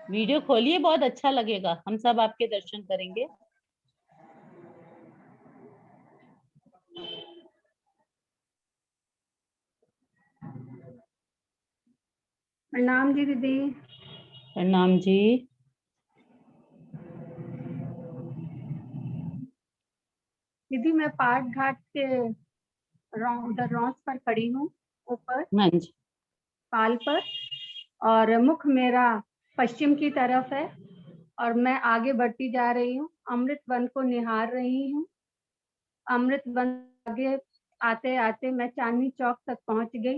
Video खोलिए, बहुत अच्छा लगेगा, हम सब आपके दर्शन करेंगे। प्रणाम जी दीदी। प्रणाम जी। दीदी मैं पाट घाट के उधर रॉस पर खड़ी हूँ, ऊपर हाँ जी। पाल पर, और मुख मेरा पश्चिम की तरफ है और मैं आगे बढ़ती जा रही हूँ। अमृत वन को निहार रही हूँ। अमृत वन आगे आते आते मैं चांदनी चौक तक पहुंच गई।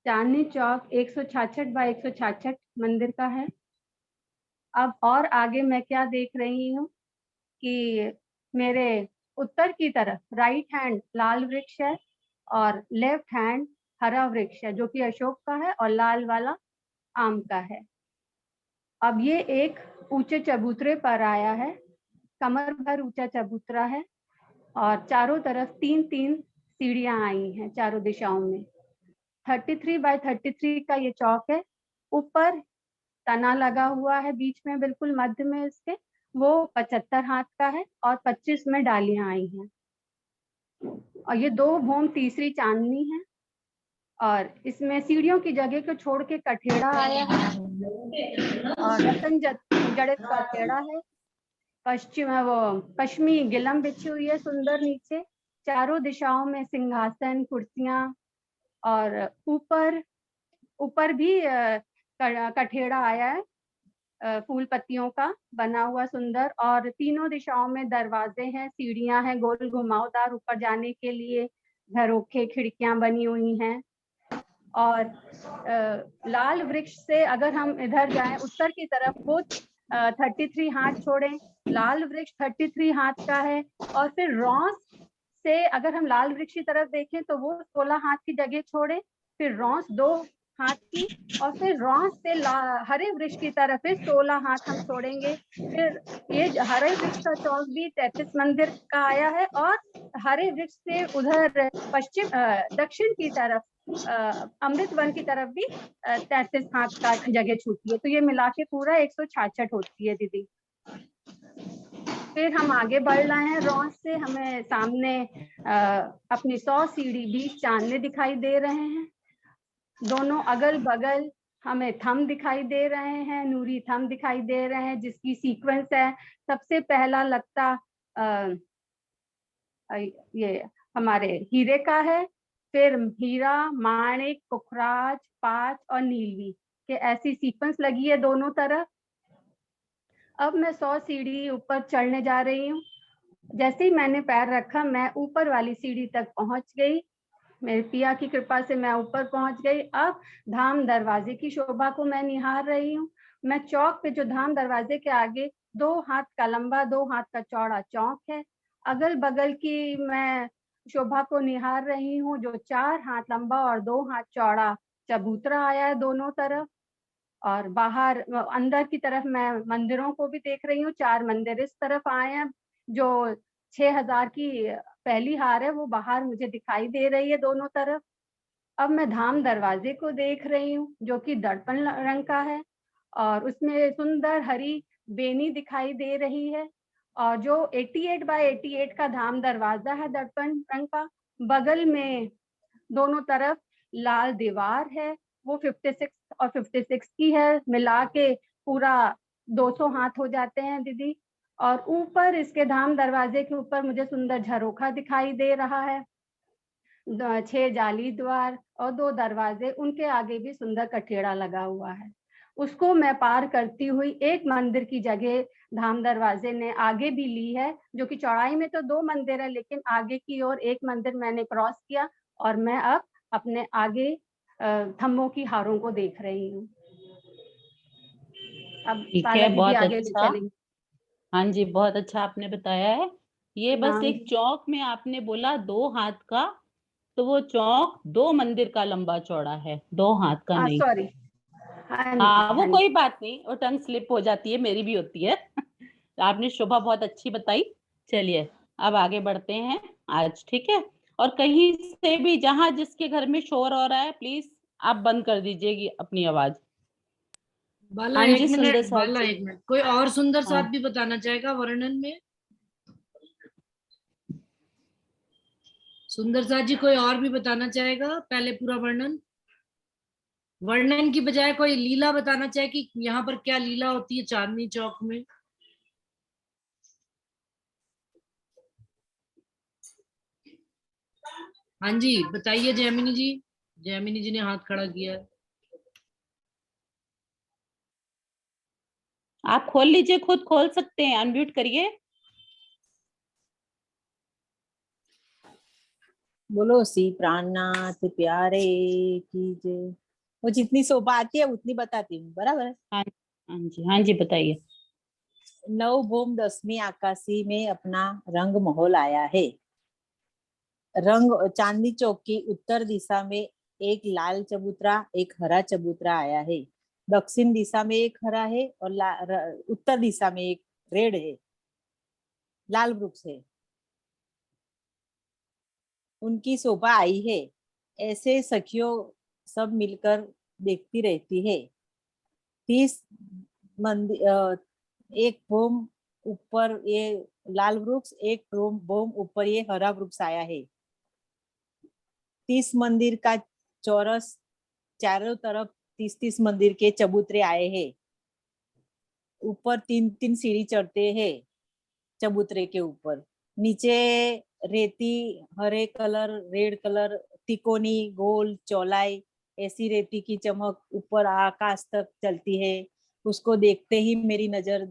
चांदनी चौक 166 बाय 166 मंदिर का है। अब और आगे मैं क्या देख रही हूँ कि मेरे उत्तर की तरफ राइट हैंड लाल वृक्ष है और लेफ्ट हैंड हरा वृक्ष है, जो कि अशोक का है, और लाल वाला आम का है। अब ये एक ऊंचे चबूतरे पर आया है, कमर भर ऊंचा चबूतरा है, और चारों तरफ 3-3 सीढ़ियां आई हैं चारों दिशाओं में। 33 बाय 33 का ये चौक है। ऊपर तना लगा हुआ है, बीच में बिल्कुल मध्य में इसके, वो 75 हाथ का है और 25 में डालियां आई हैं। और ये 2 भूम तीसरी चांदनी है, और इसमें सीढ़ियों की जगह को छोड़ के कठेड़ा आया है और रतन जड़ित कठेड़ा है। पश्चिमी गिलम बिछी हुई है सुंदर नीचे। चारों दिशाओं में सिंहासन, कुर्सियां, और ऊपर भी कठेड़ा आया है, फूल पत्तियों का बना हुआ सुंदर, और तीनों दिशाओं में दरवाजे हैं, सीढ़ियां हैं गोल घुमावदार ऊपर जाने के लिए, झरोखे खिड़कियां बनी हुई हैं। और लाल वृक्ष से अगर हम इधर जाएं उत्तर की तरफ, वो 33 हाथ छोड़ें, लाल वृक्ष 33 हाथ का है। और फिर रॉस से अगर हम लाल वृक्ष की तरफ देखें तो वो 16 हाथ की जगह छोड़े, फिर रॉस 2 हाथ की, और फिर रॉस से हरे वृक्ष की तरफ फिर 16 हाथ हम छोड़ेंगे। फिर ये हरे वृक्ष का चौक भी 33 मंदिर का आया है, और हरे वृक्ष से उधर दक्षिण की तरफ अमृत वन की तरफ भी 33 हाथ का जगह छूटी है। तो ये मिला के पूरा 166 होती है दीदी। फिर हम आगे बढ़ रहे हैं, रॉस से हमें सामने अपनी 100 सीढ़ी 20 चांदने दिखाई दे रहे हैं। दोनों अगल बगल हमें थंब दिखाई दे रहे हैं, नूरी थंब दिखाई दे रहे हैं, जिसकी सीक्वेंस है। सबसे पहला लगता ये हमारे हीरे का है, फिर हीरा, माणिक, पुखराज, पांच और नीलवी के ऐसी सीक्वेंस लगी है दोनों तरफ। अब मैं 100 सीढ़ी ऊपर चढ़ने जा रही हूँ। जैसे ही मैंने पैर रखा, मैं ऊपर वाली सीढ़ी तक पहुंच गई। मेरे पिया की कृपा से मैं ऊपर पहुंच गई। अब धाम दरवाजे की शोभा को मैं निहार रही हूँ। मैं चौक पे, जो धाम दरवाजे के आगे 2 हाथ का लंबा 2 हाथ का चौड़ा चौक है, अगल बगल की मैं शोभा को निहार रही हूँ, जो 4 हाथ लंबा और 2 हाथ चौड़ा चबूतरा आया है दोनों तरफ। और बाहर अंदर की तरफ मैं मंदिरों को भी देख रही हूँ। 4 मंदिर इस तरफ आए हैं। जो 6000 की पहली हार है वो बाहर मुझे दिखाई दे रही है दोनों तरफ। अब मैं धाम दरवाजे को देख रही हूँ, जो कि दर्पण रंग का है, और उसमें सुंदर हरी बेनी दिखाई दे रही है। और जो 88 बाय 88 का धाम दरवाजा है दर्पण रंग का, बगल में दोनों तरफ लाल दीवार है, वो 56 और 56 की है, मिला के पूरा 200 हाथ हो जाते हैं दीदी। और ऊपर इसके धाम दरवाजे के ऊपर मुझे सुंदर झरोखा दिखाई दे रहा है। 6 जाली द्वार और 2 दरवाजे, उनके आगे भी सुंदर कठेड़ा लगा हुआ है। उसको मैं पार करती हुई एक मंदिर की जगह धाम दरवाजे ने आगे भी ली है, जो कि चौड़ाई में तो 2 मंदिर है, लेकिन आगे की ओर एक मंदिर मैंने क्रॉस किया, और मैं अब अपने आगे थम्बों की हारों को देख रही हूँ। अब ठीक बाला है, दीदी बहुत आगे ले अच्छा। चलेंगे। हाँ जी, बहुत अच्छा आपने बताया है। ये बस हाँ एक चौक में आपने बोला 2 हाथ का, तो वो चौक 2 मंदिर का लंबा चौड़ा है, 2 हाथ का नहीं। सॉरी। हाँ जी, हाँ, वो हाँ जी। कोई बात नहीं, वो टंग स्लिप हो जाती है, मेरी भी होती है। आपने शोभा बहुत अच्छी बताई। चलिए अब आगे बढ़ते हैं आज, ठीक है। और कहीं से भी, जहां जिसके घर में शोर हो रहा है, प्लीज आप बंद कर दीजिएगी अपनी आवाज। बाला हाँ एक जी मिनट, सुंदर साथ बाला जी। एक मिनट, कोई और सुंदर हाँ साथ भी बताना चाहेगा वर्णन में? सुंदर साथ जी कोई और भी बताना चाहेगा पहले पूरा वर्णन? वर्णन की बजाय कोई लीला बताना चाहे कि यहाँ पर क्या लीला होती है चांदनी चौक में? हाँ जी बताइए जैमिनी जी। जैमिनी जी ने हाथ खड़ा किया है। आप खोल लीजिए, खुद खोल सकते हैं, अनम्यूट करिए। बोलो श्री प्राणनाथ प्यारे की जय। वो जितनी शोभा आती है उतनी बताती हूँ, बराबर है। हाँ जी, हाँ जी बताइए। नव भूम 10वीं आकाशी में अपना रंग महल आया है। रंग चांदनी चौक की उत्तर दिशा में एक लाल चबूतरा, एक हरा चबूतरा आया है। दक्षिण दिशा में एक हरा है और उत्तर दिशा में एक रेड है, लाल वृक्ष है। उनकी शोभा आई है, ऐसे सखियों सब मिलकर देखती रहती है। 30 मंदिर, एक भूम ऊपर ये लाल वृक्ष, एक भूम ऊपर ये हरा वृक्ष आया है। 30 मंदिर का चौरस, चारों तरफ 30-30 मंदिर के चबूतरे आए हैं। ऊपर 3-3 सीढ़ी चढ़ते हैं चबूतरे के ऊपर। नीचे रेती, हरे कलर, रेड कलर, तिकोनी, गोल, चौलाई, ऐसी रेती की चमक ऊपर आकाश तक चलती है। उसको देखते ही मेरी नजर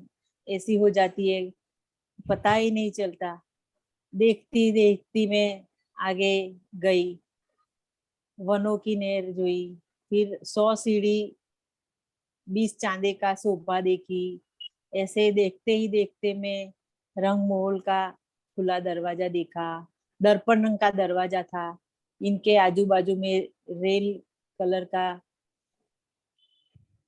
ऐसी हो जाती है, पता ही नहीं चलता। देखती देखती मैं आगे गई, वनों की नहर जोई, फिर 100 सीढ़ी 20 चांदे का सोफा देखी। ऐसे देखते ही देखते मैं रंग महल का खुला दरवाजा देखा। दर्पण रंग का दरवाजा था। इनके आजू बाजू में रेल कलर का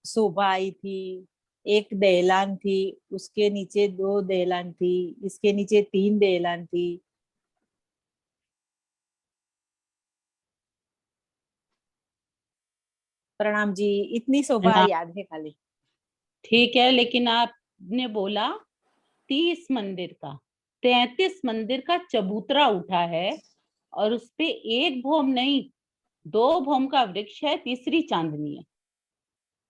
शोभा आई थी। एक दहलान थी, उसके नीचे 2 दहलान थी, इसके नीचे 3 दहलान थी। प्रणाम जी, इतनी शोभा प्रणाम। याद है खाली। ठीक है, लेकिन आपने बोला 30 मंदिर का, 33 मंदिर का चबूतरा उठा है और उसपे एक भौम नहीं 2 भौम का वृक्ष है, तीसरी चांदनी है।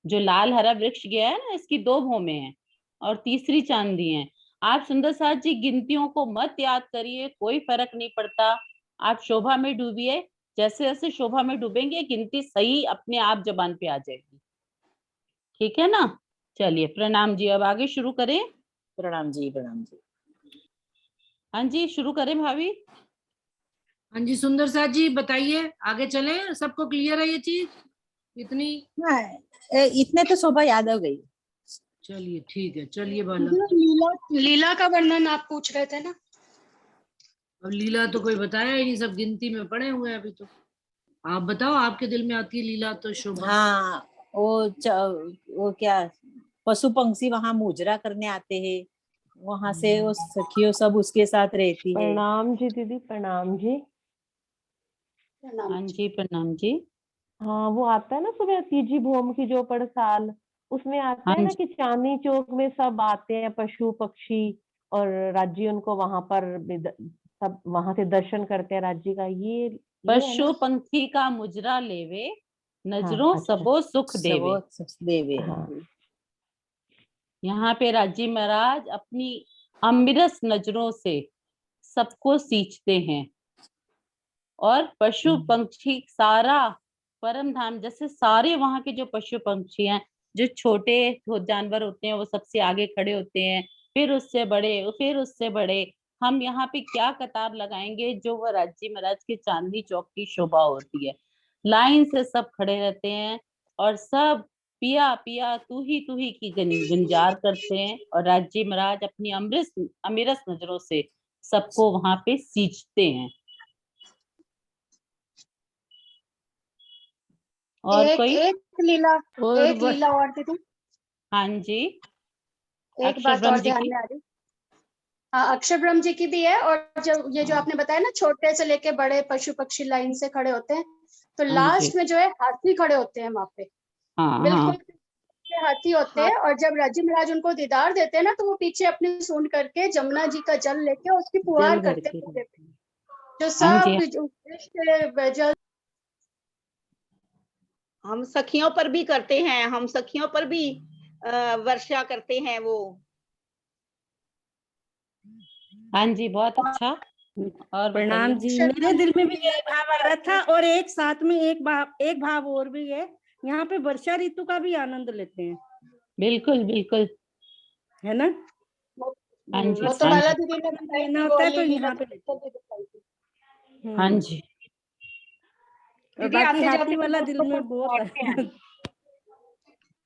जो लाल हरा वृक्ष गया है ना, इसकी 2 भौमें हैं और तीसरी चांदनी है। आप सुंदर साथ जी गिनतियों को मत याद करिए, कोई फर्क नहीं पड़ता। आप शोभा में डूबिए, जैसे जैसे शोभा में डूबेंगे गिनती सही अपने आप जबान पे आ जाएगी। ठीक है ना? चलिए प्रणाम जी, अब आगे शुरू करें। प्रणाम जी, प्रणाम जी। हाँ जी शुरू करें भाभी। हाँ जी सुंदर साथ जी बताइए, आगे चले। सबको क्लियर है ये चीज इतनी? हाँ, इतने तो शोभा याद हो गई। चलिए ठीक है, चलिए बाला। लीला लीला का वर्णन आप पूछ रहे थे ना? अब लीला तो कोई बताया ही नहीं, सब गिनती में पड़े हुए हैं अभी तो। आप बताओ, आपके दिल में आती है लीला तो शोभा। हाँ, वो क्या पशु पंक्षी वहां मुजरा करने आते हैं, वहां से वो सखियों सब उसके साथ रहती है। प्रणाम जी दीदी, प्रणाम जी। हाँ जी प्रणाम जी। हाँ, वो आता है ना सुबह तीजी भौम की जो पड़साल, उसमें आता हाँ है ना जी, कि चांदनी चौक में सब आते हैं पशु पक्षी, और राज्य उनको वहां पर सब वहां से दर्शन करते हैं राज्य का। ये है पशु ना? पंखी का मुजरा लेवे, हाँ नजरों अच्छा। सबो सुख देवे। सब देवे। हाँ यहाँ पे राजी महाराज अपनी अमृत नजरों से सबको सींचते हैं और पशु पंक्षी सारा परम धाम, जैसे सारे वहां के जो पशु पंक्षी हैं, जो छोटे जानवर होते हैं वो सबसे आगे खड़े होते हैं, फिर उससे बड़े, फिर उससे बड़े। हम यहाँ पे क्या कतार लगाएंगे, जो वो राज्य महाराज के चांदनी चौक की शोभा होती है। लाइन से सब खड़े रहते हैं और सब पिया पिया तू ही की गुंजार करते हैं और राज्य महाराज अपनी अमृत अमृत नजरों से सबको वहां पे सींचते हैं। और कोई? एक लीला और एक लीला और थी। हाँ जी, एक अक्षर बात ब्रह्म और जी ध्यान की। में आ रही। हाँ, अक्षर ब्रह्म जी की भी है। और जो ये जो आपने बताया ना, छोटे से लेके बड़े पशु पक्षी लाइन से खड़े होते हैं, तो हाँ लास्ट जी। में जो है हाथी खड़े होते हैं वहां पे, हाँ बिल्कुल हाँ पीछे हाथी होते हैं। और जब राजी महाराज उनको दीदार देते हैं ना, तो वो पीछे अपनी सूंड करके जमुना जी का जल लेके उसकी फुहार जल भर करते के हैं पूरे पे। जो हाँ सब जी। जो विष जल हम सखियों पर भी करते हैं, हम सखियों पर भी वर्षा करते हैं वो। हाँ जी, बहुत अच्छा। और प्रणाम बताइए। जी। मेरे दिल में भी यही भाव आ रहा था, और एक साथ में एक भाव और भी है। यहाँ पे वर्षा ऋतु का भी आनंद लेते हैं, बिल्कुल बिल्कुल। है ना? हाँ जी वो तो हाँ बाला जी दीदी ने बताई लेना थी, वो होता है तो लीला यहाँ पे लेते हैं। दिखाई थी। हाँ जी। और दीदी बाकी आते हाथी जाते वाला दिल में बहुत बैठते हैं,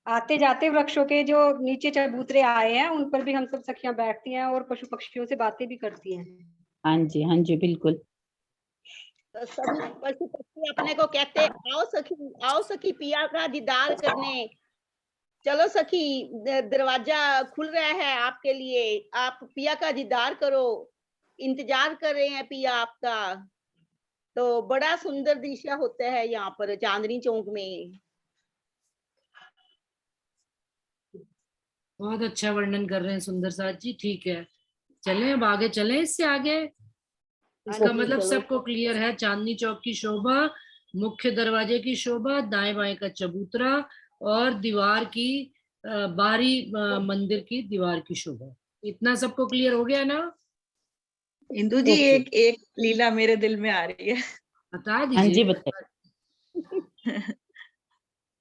आते जाते वृक्षों के जो नीचे चबूतरे आए हैं उन पर भी हम सब सखियां बैठती हैं और पशु पक्षियों से बातें भी करती हैं। हाँ जी बिल्कुल। तो सभी पशु पक्षी अपने को कहते, आओ सखी पिया का दीदार करने। चलो सखी, दरवाजा खुल रहा है आपके लिए, आप पिया का दीदार करो, इंतजार कर रहे हैं पिया आपका। तो बड़ा सुंदर दृश्य होता है यहाँ पर चांदनी चौक में। बहुत अच्छा वर्णन कर रहे हैं सुंदर साथ जी। ठीक है, चलें अब आगे, चलें इससे आगे। इसका जी, मतलब चलो। सबको क्लियर है। चांदनी चौक की शोभा, मुख्य दरवाजे की शोभा, दाएं बाएं का चबूतरा और दीवार की बाहरी मंदिर की दीवार की शोभा, इतना सबको क्लियर हो गया ना? इंदु जी, ओके। एक लीला मेरे दिल में आ रही है। बता हाँ दीजिए। जी बताइए।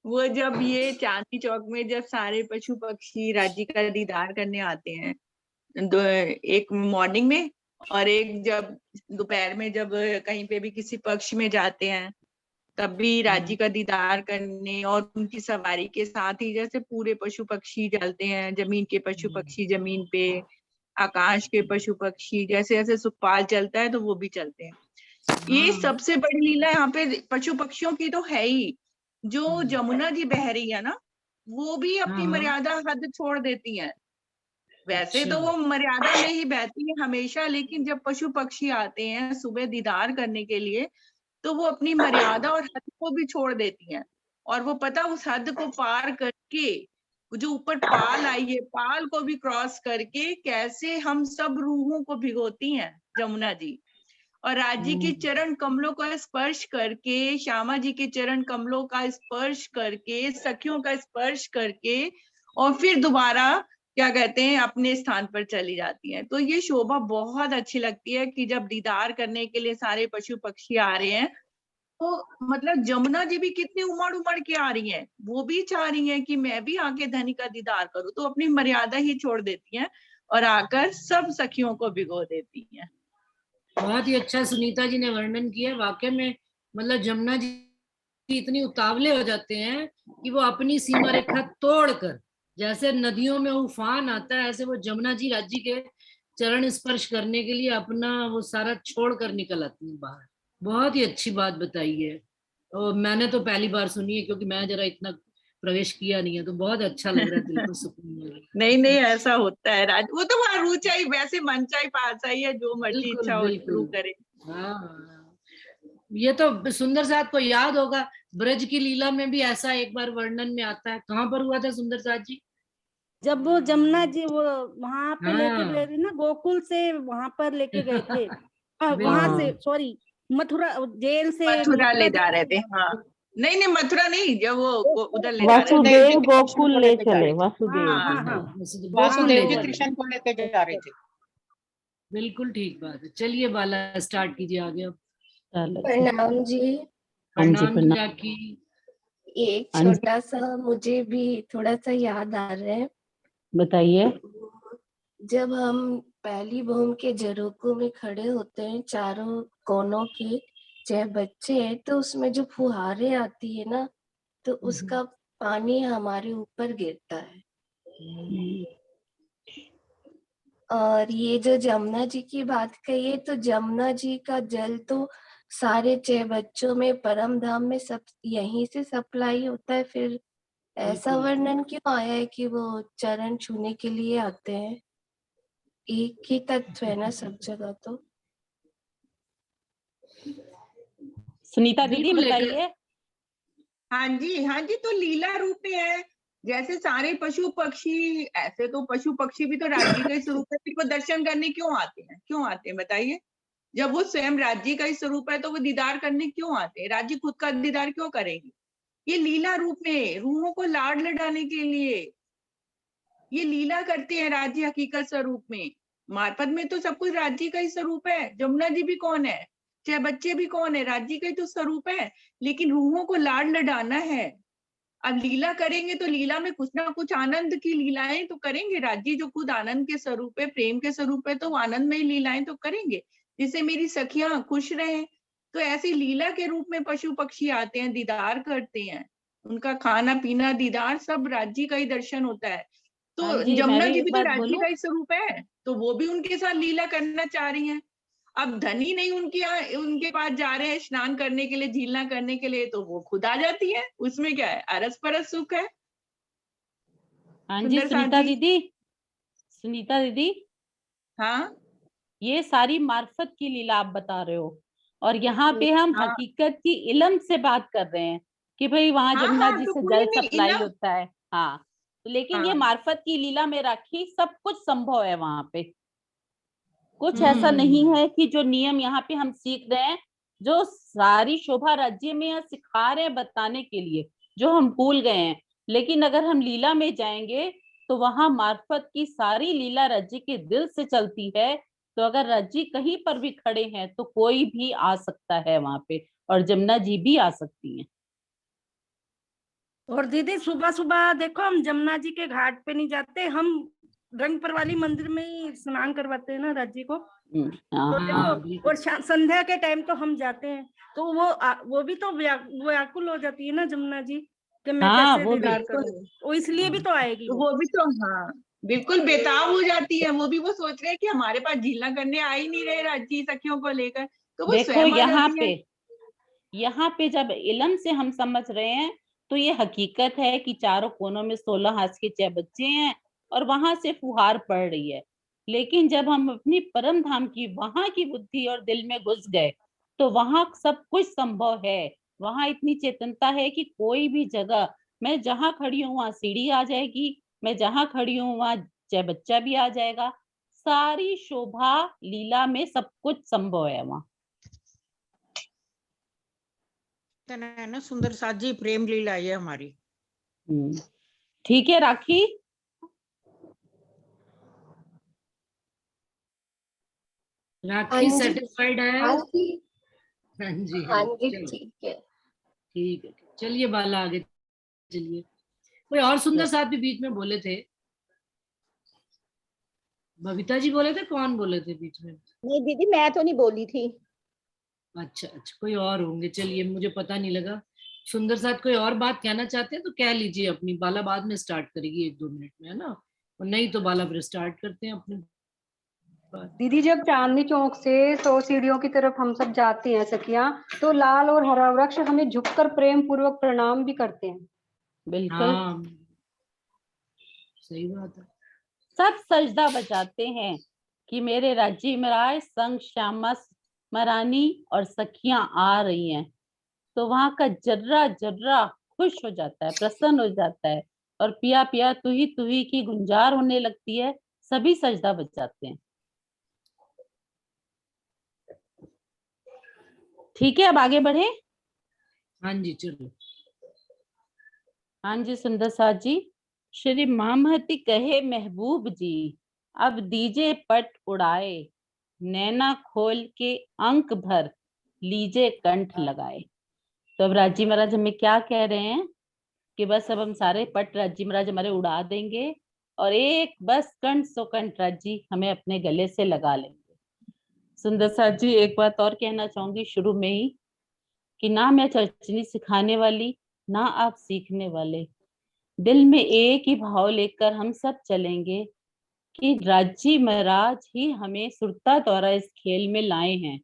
वो जब ये चांदनी चौक में जब सारे पशु पक्षी राज्य का दीदार करने आते हैं, एक मॉर्निंग में और एक जब दोपहर में, जब कहीं पे भी किसी पक्ष में जाते हैं, तब भी राज्य का दीदार करने और उनकी सवारी के साथ ही जैसे पूरे पशु पक्षी चलते हैं, जमीन के पशु पक्षी जमीन पे, आकाश के पशु पक्षी जैसे जैसे सुखपाल चलता है तो वो भी चलते हैं। ये सबसे बड़ी लीला यहाँ पे पशु पक्षियों की तो है ही। जो जमुना जी बह रही है ना, वो भी अपनी मर्यादा हद छोड़ देती है। वैसे तो वो मर्यादा में ही बहती है हमेशा, लेकिन जब पशु पक्षी आते हैं सुबह दीदार करने के लिए, तो वो अपनी मर्यादा और हद को भी छोड़ देती हैं। और वो पता उस हद को पार करके, जो ऊपर पाल आई है, पाल को भी क्रॉस करके कैसे हम सब रूहों को भिगोती हैं जमुना जी। और राज जी के चरण कमलों का स्पर्श करके, श्यामा जी के चरण कमलों का स्पर्श करके, सखियों का स्पर्श करके, और फिर दोबारा क्या कहते हैं अपने स्थान पर चली जाती हैं। तो ये शोभा बहुत अच्छी लगती है कि जब दीदार करने के लिए सारे पशु पक्षी आ रहे हैं, तो मतलब जमुना जी भी कितनी उमड़ उमड़ के आ रही हैं, वो भी चाह रही हैं कि मैं भी आके धनी का दीदार करूं, तो अपनी मर्यादा ही छोड़ देती हैं और आकर सब सखियों को भिगो देती हैं। बहुत ही अच्छा सुनीता जी ने वर्णन किया। वाकई में मतलब जमुना जी इतनी उतावले हो जाते हैं कि वो अपनी सीमा रेखा तोड़कर, जैसे नदियों में उफान आता है, ऐसे वो जमुना जी राज्य के चरण स्पर्श करने के लिए अपना वो सारा छोड़ कर निकल आती है बाहर। बहुत ही अच्छी बात बताई है, और मैंने तो पहली बार सुनी है क्योंकि मैं जरा इतना प्रवेश किया नहीं है, तो बहुत अच्छा लग रहा है, दिल को सुकून मिल रहा है। नहीं नहीं, ऐसा होता है राज, वो तो वहाँ रू चाहिए, वैसे मन चाहिए पासा ही है, जो मर्जी बिल्कुल इच्छा हो रू बिल्कुल। करे। हाँ, ये तो सुंदर साथ को याद होगा, ब्रज की लीला में भी ऐसा एक बार वर्णन में आता है। कहाँ पर हुआ था सुंदर साथ जी? जब वो जमुना जी वो वहां पे लेके गए हाँ थे ना, गोकुल से वहां पर लेके गए थे। वहां बिल्कुल। से, सॉरी, मथुरा जेल से मथुरा ले जा रहे थे, जाके- हाँ। नहीं नहीं, मथुरा नहीं, जब वो उधर ले जा रहे थे। वसुदेव जी वसुदेव कृष्ण गोकुल को ले लेके जा चले, रहे थे। वसुदेव हाँ जी, हाँ हाँ, हाँ। वासुदेव जी हाँ, कृष्ण को लेके जा रहे थे। बिल्कुल ठीक बात है। चलिए बाला, स्टार्ट कीजिए आगे अब। चलो जी। प्रणाम जी। हाँ जी प्रणाम प्रणाम। जाकी। एक हाँ जी छोटा सा मुझे भी थोड़ा सा याद आ रहा है। बताइए। जब हम पहली बहूम के झरोकों में खड़े होते हैं, चारों कोनों के 6 बच्चे हैं, तो उसमें जो फुहारें आती है ना, तो उसका पानी हमारे ऊपर गिरता है। और ये जो जमुना जी की बात कही है, तो जमुना जी का जल तो सारे 6 बच्चों में परम धाम में सब यहीं से सप्लाई होता है। फिर ऐसा वर्णन क्यों आया है कि वो चरण छूने के लिए आते हैं? एक ही तत्व है ना सब जगह तो। सुनीता दीदी बिल्कुल लेकर- बताइए। हाँ जी, तो लीला रूप में है। जैसे सारे पशु पक्षी, ऐसे तो पशु पक्षी भी तो राज्य का ही स्वरूप है, फिर वो दर्शन करने क्यों आते हैं बताइए? जब वो स्वयं राज्य का ही स्वरूप है तो वो दीदार करने क्यों आते हैं? राज्य खुद का दीदार क्यों करेंगे? ये लीला रूप में, रूहों को लाड लडाने के लिए ये लीला करते हैं राज्य हकीकत स्वरूप में। मार्फत में तो सब कुछ राज्य का ही स्वरूप है। जमुना जी भी कौन है, चाहे बच्चे भी कौन है, राज्य का ही तो स्वरूप है, लेकिन रूहों को लाड लडाना है। अब लीला करेंगे तो लीला में कुछ ना कुछ आनंद की लीलाएं तो करेंगे। राज्य जो खुद आनंद के स्वरूप है, प्रेम के स्वरूप है, तो आनंद में ही लीलाएं तो करेंगे, जिससे मेरी सखियां खुश रहें। तो ऐसी लीला के रूप में पशु पक्षी आते हैं, दीदार करते हैं। उनका खाना पीना दीदार सब राज्य का ही दर्शन होता है। तो हाँ जी, मैं जमुना भी जी एक भी तो बात राज्य बोलूं? का ही स्वरूप है, तो वो भी उनके साथ लीला करना चाह रही हैं। अब धनी नहीं उनके पास जा रहे हैं स्नान करने के लिए, झीलना करने के लिए, तो वो खुद आ जाती है। उसमें क्या है, अरस परस सुख है। हाँ जी, सुंदर साथ सुनीता जी। दीदी हाँ ये सारी मार्फत की लीला आप बता रहे हो, और यहाँ पे हम हाँ हकीकत की इल्म से बात कर रहे हैं कि भाई वहां हाँ जमुना हाँ, जी तो से कोई जल नहीं, सप्लाई इल्म। होता है। हाँ, तो लेकिन ये हाँ मार्फत की लीला में राखी सब कुछ संभव है वहां पे। कुछ ऐसा नहीं हम्म। है कि जो नियम यहाँ पे हम सीख रहे हैं, जो सारी शोभा राज्य में यहाँ सिखा रहे हैं बताने के लिए, जो हम भूल गए हैं। लेकिन अगर हम लीला में जाएंगे तो वहां मार्फत की सारी लीला राज्य के दिल से चलती है। तो अगर राज्य कहीं पर भी खड़े हैं तो कोई भी आ सकता है वहां पे, और जमुना जी भी आ सकती हैं। और दीदी सुबह सुबह देखो, हम जमुना जी के घाट पे नहीं जाते, हम रंगपर वाली मंदिर में ही स्नान करवाते हैं ना राज्य को। तो हाँ, हाँ, देखो, और संध्या के टाइम तो हम जाते हैं, तो वो भी तो व्याकुल हो जाती है ना जमुना जी कि मैं हाँ, कैसे वो भी। दीदार करूं, वो इसलिए भी तो आएगी तो वो। वो भी तो, हाँ बिल्कुल बेताब हो जाती है। वो भी वो सोच रहे हैं कि हमारे पास झीलना करने आ ही नहीं रहे राज्य सखियों को लेकर, तो वो देखो स्वयं आ जाती है। यहाँ पे जब इल्म से हम समझ रहे हैं तो ये हकीकत है कि चारों कोनों में 16 हाथ के 6 बच्चे हैं और वहां से फुहार पड़ रही है। लेकिन जब हम अपनी परम धाम की वहां की बुद्धि और दिल में घुस गए तो वहां सब कुछ संभव है। वहां इतनी चेतनता है कि कोई भी जगह, मैं जहां खड़ी हूँ वहां सीढ़ी आ जाएगी, मैं जहां खड़ी हूँ वहां चाहे बच्चा भी आ जाएगा। सारी शोभा लीला में सब कुछ संभव है वहां। है ना सुंदर साथ जी, प्रेम लीला ये हमारी। ठीक है राखी। हाँ जी, सेटिस्फाइड है? हाँ जी, हाँ जी, हाँ जी, चलो, ठीक है। ठीक है, चलिए बाला आगे चलिए। कोई और सुंदर साथ भी बीच में बोले थे? बबीता जी बोले थे, कौन बोले थे बीच में? नहीं दीदी, मैं तो नहीं बोली थी। अच्छा, कोई और होंगे, चलिए मुझे पता नहीं लगा। सुंदर साथ कोई और बात कहना चाहते हैं तो कह लीजिए अपनी। बाला बाद में स्टार्ट करेगी 1-2 मिनट में, है ना? और नहीं तो बाला फिर स्टार्ट करते हैं अपनी बात। दीदी जब चांदनी चौक से 100 सीढ़ियों की तरफ हम सब जाते हैं सखियां, तो लाल और हरा वृक्ष हमें झुककर प्रेम पूर्वक प्रणाम भी करते हैं। बिल्कुल, हाँ, सही बात है। सब सजदा बजाते हैं कि मेरे राज्य महाराज संग श्यामा महारानी और सखियां आ रही हैं। तो वहां का जर्रा जर्रा खुश हो जाता है, प्रसन्न हो जाता है, और पिया पिया तू ही की गुंजार होने लगती है। सभी सजदा बजाते हैं। ठीक है, अब आगे बढ़े। हाँ जी, चलो। हाँ जी, सुंदर साथ जी। श्री मामहती कहे महबूब जी, अब दीजे पट उड़ाए, नैना खोल के अंक भर लीजे कंठ लगाए। तो अब राजी महाराज हमें क्या कह रहे हैं कि बस अब हम सारे पट राजी महाराज हमारे उड़ा देंगे और एक बस कंठ सो कंठ राजी हमें अपने गले से लगा लेंगे। सुंदर साथ जी, एक बात और कहना चाहूंगी शुरू में ही कि ना मैं चर्चनी सिखाने वाली, ना आप सीखने वाले। दिल में एक ही भाव लेकर हम सब चलेंगे कि राज्य महाराज ही हमें सुरता द्वारा इस खेल में लाए हैं,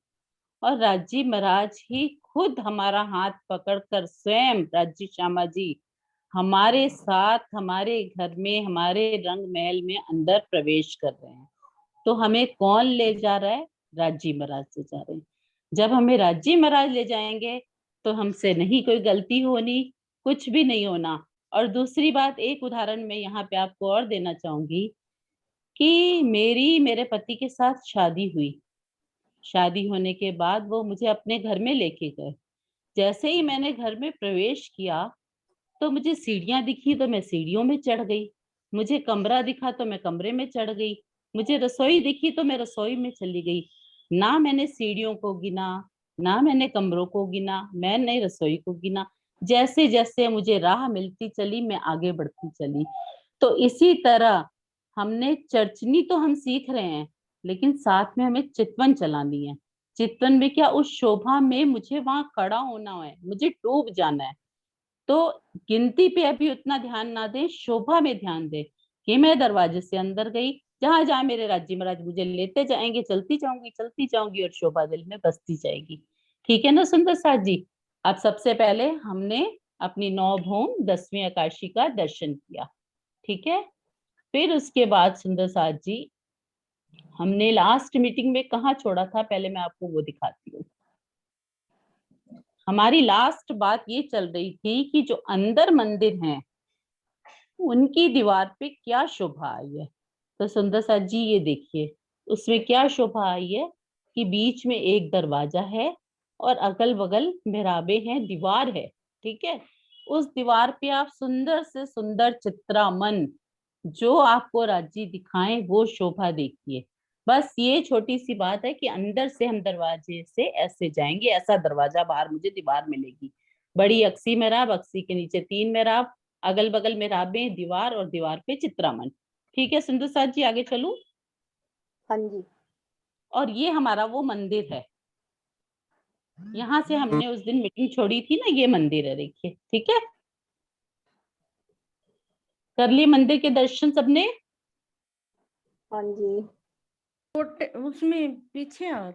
और राज्य महाराज ही खुद हमारा हाथ पकड़कर स्वयं राज्य श्यामा जी हमारे साथ हमारे घर में, हमारे रंग महल में अंदर प्रवेश कर रहे हैं। तो हमें कौन ले जा रहा है? राज्य महाराज ले जा रहे हैं। जब हमें राज्य महाराज ले जाएंगे तो हमसे नहीं कोई गलती होनी, कुछ भी नहीं होना। और दूसरी बात, एक उदाहरण मैं यहाँ पे आपको और देना चाहूंगी कि मेरी मेरे पति के साथ शादी हुई। शादी होने के बाद वो मुझे अपने घर में लेके गए। जैसे ही मैंने घर में प्रवेश किया तो मुझे सीढ़ियां दिखी तो मैं सीढ़ियों में चढ़ गई, मुझे कमरा दिखा तो मैं कमरे में चढ़ गई, मुझे रसोई दिखी तो मैं रसोई में चली गई। ना मैंने सीढ़ियों को गिना, ना मैंने कमरों को गिना, मैंने रसोई को गिना। जैसे जैसे मुझे राह मिलती चली मैं आगे बढ़ती चली। तो इसी तरह हमने चरचनी तो हम सीख रहे हैं, लेकिन साथ में हमें चितवन चलानी है। चितवन में क्या, उस शोभा में मुझे वहां खड़ा होना है, मुझे डूब जाना है। तो गिनती पे अभी उतना ध्यान ना दे, शोभा में ध्यान दे कि मैं दरवाजे से अंदर गई, जहां जहां मेरे राज्य महाराज मुझे लेते जाएंगे चलती जाऊंगी और शोभा दिल में बसती जाएगी। ठीक है ना सुंदर साथ जी? अब सबसे पहले हमने अपनी 9 भूम 10वीं आकाशी का दर्शन किया, ठीक है। फिर उसके बाद सुंदर साथ जी हमने लास्ट मीटिंग में कहाँ छोड़ा था, पहले मैं आपको वो दिखाती हूँ। हमारी लास्ट बात ये चल रही थी कि जो अंदर मंदिर हैं उनकी दीवार पे क्या शोभा आई है। तो सुंदर साथ जी ये देखिए, उसमें क्या शोभा आई है कि बीच में एक दरवाजा है और अगल बगल मेहराबे हैं, दीवार है, ठीक है। उस दीवार पे आप सुंदर से सुंदर चित्रामन जो आपको राज्य दिखाएं वो शोभा देखिए। बस ये छोटी सी बात है कि अंदर से हम दरवाजे से ऐसे जाएंगे, ऐसा दरवाजा बाहर मुझे दीवार मिलेगी। बड़ी अक्सी मेहराब, अक्सी के नीचे 3 मेहराब, अगल बगल मेहराबें, दीवार और दीवार पे चित्रामन। ठीक है सुंदर साथ जी, आगे चलूं? हाँ जी। और ये हमारा वो मंदिर है, यहाँ से हमने उस दिन मीटिंग छोड़ी थी ना, ये मंदिर है देखिए, ठीक है। कर लिए मंदिर के दर्शन सबने? हाँ जी। उसमें पीछे आ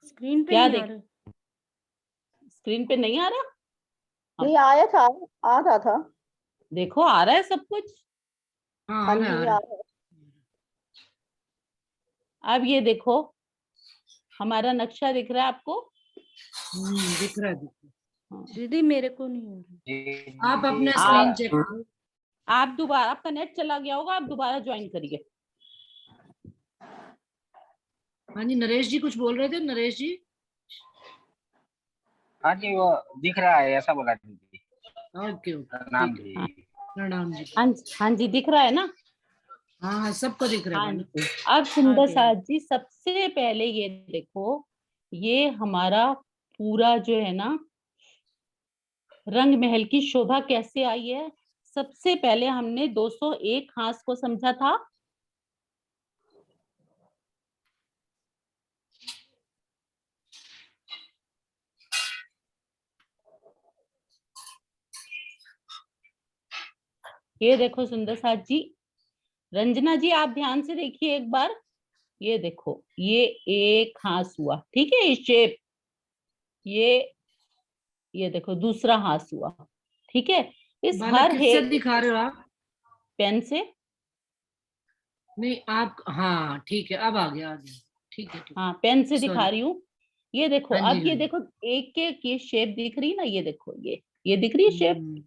स्क्रीन पे क्या नहीं आ देख, रहा। स्क्रीन पे नहीं आ रहा? नहीं आया था, आ रहा था। देखो आ रहा है सब कुछ। हाँ जी आ रहा है। अब ये देखो हमारा नक्शा दिख रहा है आपको? दिख रहा है। दीदी मेरे को नहीं हो रहा। आप अपना स्क्रीन चेक करो। आप दोबारा, आपका नेट चला गया होगा, आप दोबारा ज्वाइन करिए। हाँ जी, नरेश जी कुछ बोल रहे थे। नरेश जी? हाँ जी, वो दिख रहा है ऐसा बोला दीदी। ओके प्रणाम जी। प्रणाम जी। हाँ जी दिख रहा है ना? हाँ सबको दिख रहा है। अब सुंदर साथ जी सबसे पहले ये देखो, ये हमारा पूरा जो है ना रंग महल की शोभा कैसे आई है। सबसे पहले हमने 201 हांस को समझा था। ये देखो सुंदर साथ जी, रंजना जी आप ध्यान से देखिए एक बार, ये देखो ये एक हांस हुआ, ठीक है, ये शेप, ये देखो दूसरा हांस हुआ, ठीक है। इस हर किससे दिखा रहे हो आप? पेन से? नहीं आप, हाँ ठीक है, अब आ गया ठीक है। हाँ पेन से दिखा रही हूँ। ये देखो हाँ जी, अब ये देखो एक एक ये शेप दिख रही है ना, ये देखो ये दिख रही है शेप।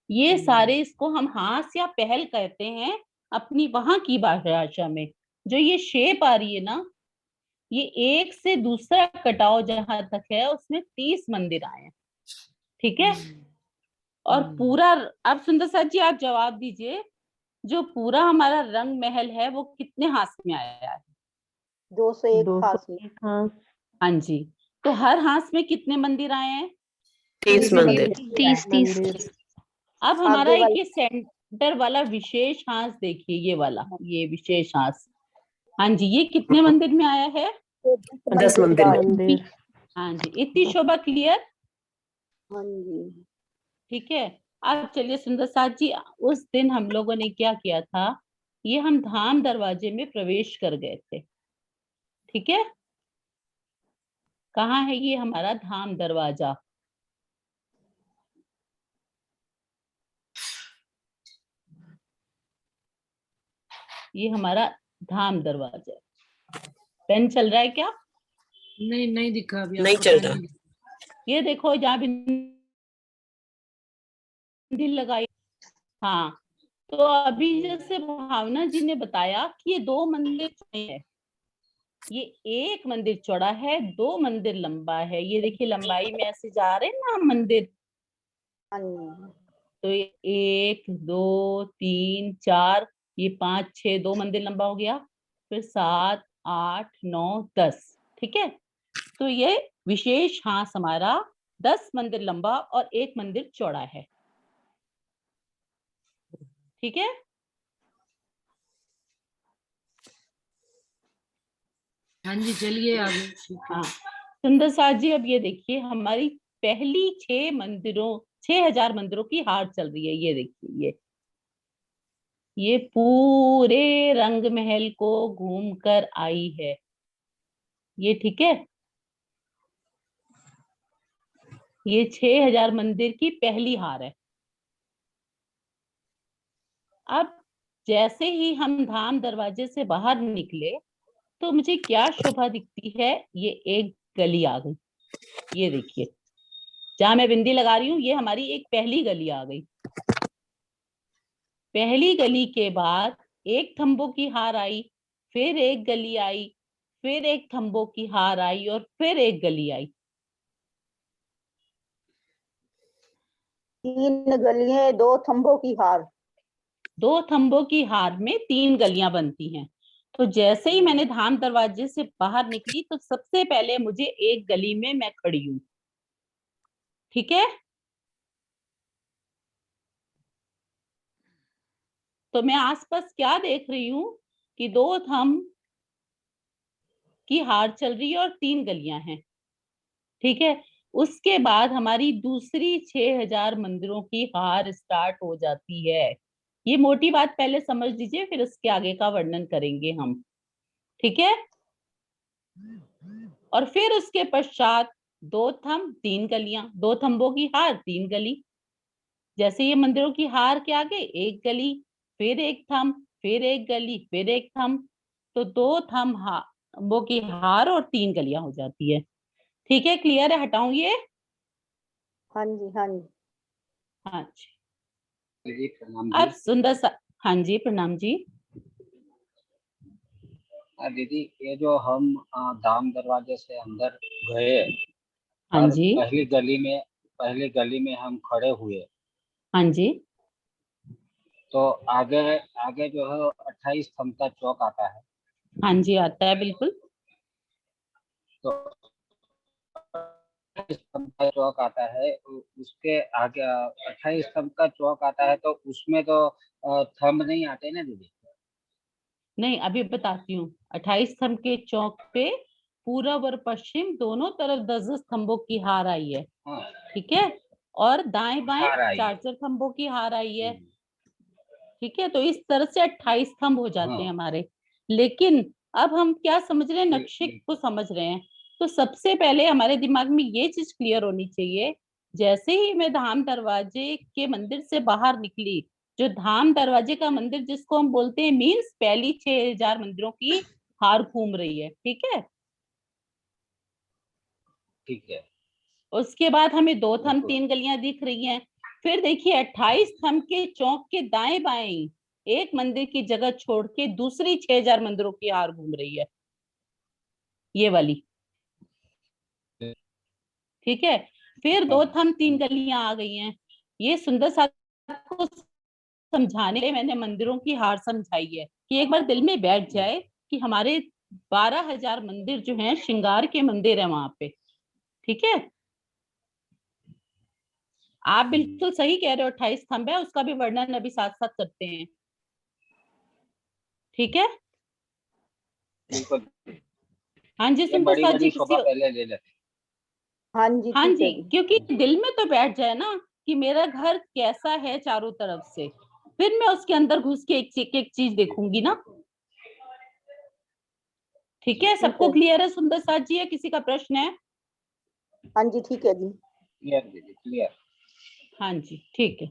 ये सारे इसको हम हांस या पहल कहते हैं अपनी वहां की भाषा में। जो ये शेप आ रही है ना, ये एक से दूसरा कटाव जहां तक है उसमें 30 मंदिर आए हैं, ठीक है। और पूरा, अब सुंदर साथ जी आप जवाब दीजिए, जो पूरा हमारा रंग महल है वो कितने हांस में आया है? 201 हांस में। हाँ जी, तो हर हांस में कितने मंदिर आए हैं? 30 मंदिर। 30। अब हमारा एक ये सेंटर वाला विशेष हांस देखिए, ये वाला, ये विशेष हांस, हाँ जी, ये कितने मंदिर में आया है? 10 मंदिर में। हाँ जी, इतनी शोभा क्लियर? हाँ जी ठीक है। अब चलिए सुंदर साथ जी, उस दिन हम लोगों ने क्या किया था, ये हम धाम दरवाजे में प्रवेश कर गए थे, ठीक है। कहाँ है ये हमारा धाम दरवाजा? ये हमारा धाम दरवाजा है। पेन चल रहा है क्या? नहीं दिखा अभी। नहीं चल रहा। ये देखो जहाँ बिंदी लगाई। हाँ, तो अभी जैसे भावना जी ने बताया कि ये 2 मंदिर है, ये एक मंदिर चौड़ा है, 2 मंदिर लंबा है। ये देखिए लंबाई में ऐसे जा रहे हैं ना मंदिर, तो ये 1 2 3 4, ये 5 6, 2 मंदिर लंबा हो गया, फिर 7 8 9 10। ठीक है, तो ये विशेष हास हमारा 10 मंदिर लंबा और 1 मंदिर चौड़ा है। ठीक है, हाँ जी चलिए आगे। हाँ सुंदर साथ जी, अब ये देखिए हमारी पहली 6,000 मंदिरों की हार चल रही है। ये देखिए ये पूरे रंग महल को घूम कर आई है ये। ठीक है, ये 6,000 मंदिर की पहली हार है। अब जैसे ही हम धाम दरवाजे से बाहर निकले तो मुझे क्या शोभा दिखती है, ये एक गली आ गई। ये देखिए जहां मैं बिंदी लगा रही हूँ, ये हमारी एक पहली गली आ गई। पहली गली के बाद एक थंबों की हार आई, फिर एक गली आई, फिर एक थंबों की हार आई और फिर एक गली आई। 3 गलियां, 2 थंबों की हार। 2 थंबों की हार में 3 गलियां बनती हैं। तो जैसे ही मैंने धाम दरवाजे से बाहर निकली तो सबसे पहले मुझे एक गली में मैं खड़ी हूं। ठीक है, तो मैं आसपास क्या देख रही हूँ कि 2 थंब की हार चल रही है और 3 गलियां हैं। ठीक है, उसके बाद हमारी दूसरी 6,000 मंदिरों की हार स्टार्ट हो जाती है। ये मोटी बात पहले समझ लीजिए, फिर उसके आगे का वर्णन करेंगे हम। ठीक है, और फिर उसके पश्चात 2 थंब 3 गलियां, 2 थंबों की हार 3 गली। जैसे ये मंदिरों की हार के आगे एक गली, फिर एक थंब, फिर एक गली, फिर एक थंब, तो 2 थंबों की हार और 3 गलियां हो जाती है। ठीक है, क्लियर है? हटाऊं ये? हाँ जी, हाँ जी। हाँ जी, जी प्रणाम अब जी। सुंदर सा। हाँ जी, प्रणाम जी। दीदी ये जो हम धाम दरवाजे से अंदर गए हाँ और जी, पहली गली में हम खड़े हुए, हाँ जी, तो आगे आगे जो है 28 स्तंभ का चौक आता है। हाँ जी, आता है बिल्कुल। तो 28 स्तंभ का चौक आता है, उसके आगे 28 स्तंभ का चौक आता है, तो उसमें तो थंब नहीं आते ना दीदी? नहीं, अभी बताती हूँ। 28 स्तंभ के चौक पे पूरब और पश्चिम दोनों तरफ 10 स्तंभों की हार आई है। हाँ, ठीक है, और दाएं बाएं हार आई है। 4 स्तंभों की हार आई है। ठीक है, तो इस तरह से 28 स्तंभ हो जाते हैं हमारे। लेकिन अब हम क्या समझ रहे हैं, नक्शे को समझ रहे हैं। तो सबसे पहले हमारे दिमाग में ये चीज क्लियर होनी चाहिए, जैसे ही मैं धाम दरवाजे के मंदिर से बाहर निकली, जो धाम दरवाजे का मंदिर जिसको हम बोलते हैं मीन्स पहली 6,000 मंदिरों की हार घूम रही है। ठीक है, ठीक है। उसके बाद हमें 2 थंब 3 गलियां दिख रही हैं। फिर देखिए 28 थंब के चौक के दाएं बाएं एक मंदिर की जगह छोड़ के दूसरी 6,000 मंदिरों की हार घूम रही है, ये वाली। ठीक है, फिर 2 थंब 3 गलियां आ गई हैं। ये सुंदर साथ को समझाने के लिए मैंने मंदिरों की हार समझाई है कि एक बार दिल में बैठ जाए कि हमारे 12,000 मंदिर जो हैं श्रृंगार के मंदिर है वहां पे। ठीक है, आप बिल्कुल सही कह रहे हो, 28 स्तंभ है, उसका भी वर्णन अभी साथ साथ करते हैं। ठीक है, बिल्कुल। हाँ जी ये सुंदर बड़ी साथ जी, बड़ी शोभा पहले ले लेते। हाँ जी, हाँ ठीक जी, है जी। क्योंकि दिल में तो बैठ जाए ना कि मेरा घर कैसा है चारों तरफ से, फिर मैं उसके अंदर घुस के एक चीज देखूंगी ना। ठीक है, सबको क्लियर है सुंदर साथ जी? या किसी का प्रश्न है? हाँ जी, ठीक है जी। क्लियर दीदी, क्लियर। हाँ जी, ठीक है।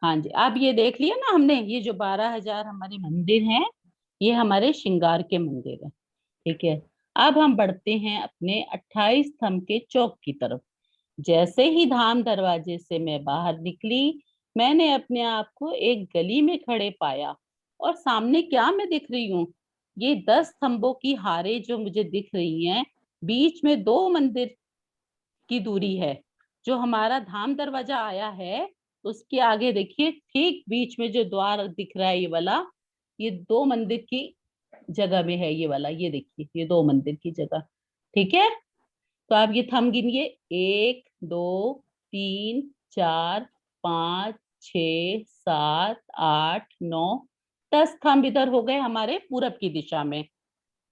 हाँ जी, अब ये देख लिया ना हमने, ये जो 12,000 हमारे मंदिर हैं, ये हमारे श्रृंगार के मंदिर है। ठीक है, अब हम बढ़ते हैं अपने 28 स्तंभ के चौक की तरफ। जैसे ही धाम दरवाजे से मैं बाहर निकली, मैंने अपने आप को एक गली में खड़े पाया और सामने क्या मैं दिख रही हूँ, ये 10 स्तंभों की हारे जो मुझे दिख रही हैं, बीच में 2 मंदिर की दूरी है। जो हमारा धाम दरवाजा आया है उसके आगे देखिए ठीक बीच में जो द्वार दिख रहा है ये वाला, ये 2 मंदिर की जगह में है। ये वाला, ये देखिए, ये 2 मंदिर की जगह। ठीक है, तो आप ये थंब गिनिए, 1 2 3 4 5 6 7 8 9 10 थंब इधर हो गए हमारे पूरब की दिशा में।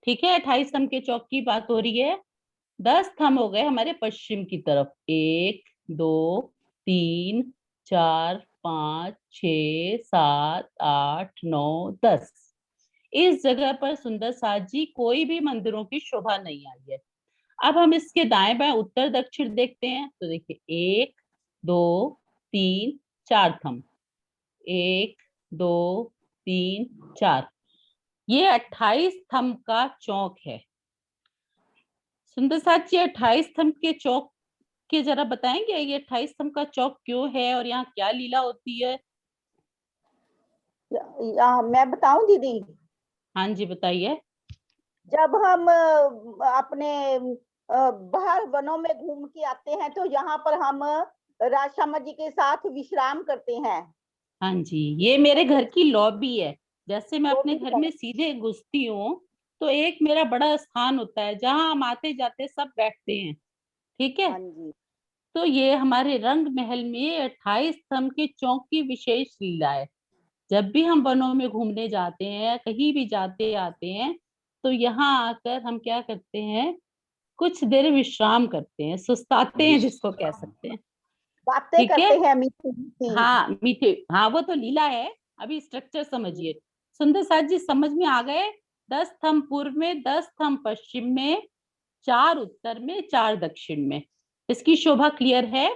ठीक है, 28 स्तंभ के चौक की बात हो रही है। 10 थंब हो गए हमारे पश्चिम की तरफ, 1 2 3 4 5 6 7 8 9 10। इस जगह पर सुंदर साथ जी कोई भी मंदिरों की शोभा नहीं आई है। अब हम इसके दाएं बाएं उत्तर दक्षिण देखते हैं, तो देखिए 1 2 3 4 थंब, 1 2 3 4, ये 28 स्तंभ का चौक है। सुंदर साथ जी 28 स्तंभ के चौक के जरा बताएंगे, ये 28 स्तंभ का चौक क्यों है और यहाँ क्या लीला होती है? मैं बताऊं दीदी? हाँ जी बताइए। जब हम अपने बाहर वनों में घूम के आते हैं तो यहाँ पर हम राजश्यामा जी के साथ विश्राम करते हैं। हाँ जी, ये मेरे घर की लॉबी है। जैसे मैं अपने घर में सीधे घुसती हूँ तो एक मेरा बड़ा स्थान होता है जहाँ हम आते जाते सब बैठते हैं। ठीक है, तो ये हमारे रंग महल में 28 स्तंभ के चौक की विशेष लीला है। जब भी हम वनों में घूमने जाते हैं, कहीं भी जाते आते हैं, तो यहाँ आकर हम क्या करते हैं, कुछ देर विश्राम करते हैं, सुस्ताते हैं जिसको कह सकते हैं। बातें ठीक करते है, हैं मीठी। हाँ मीठे, हाँ वो तो लीला है। अभी स्ट्रक्चर समझिए। सुंदर साथ जी समझ में आ गए? 10 स्तंभ पूर्व में, 10 स्तंभ पश्चिम में, 4 उत्तर में, 4 दक्षिण में। इसकी शोभा क्लियर है?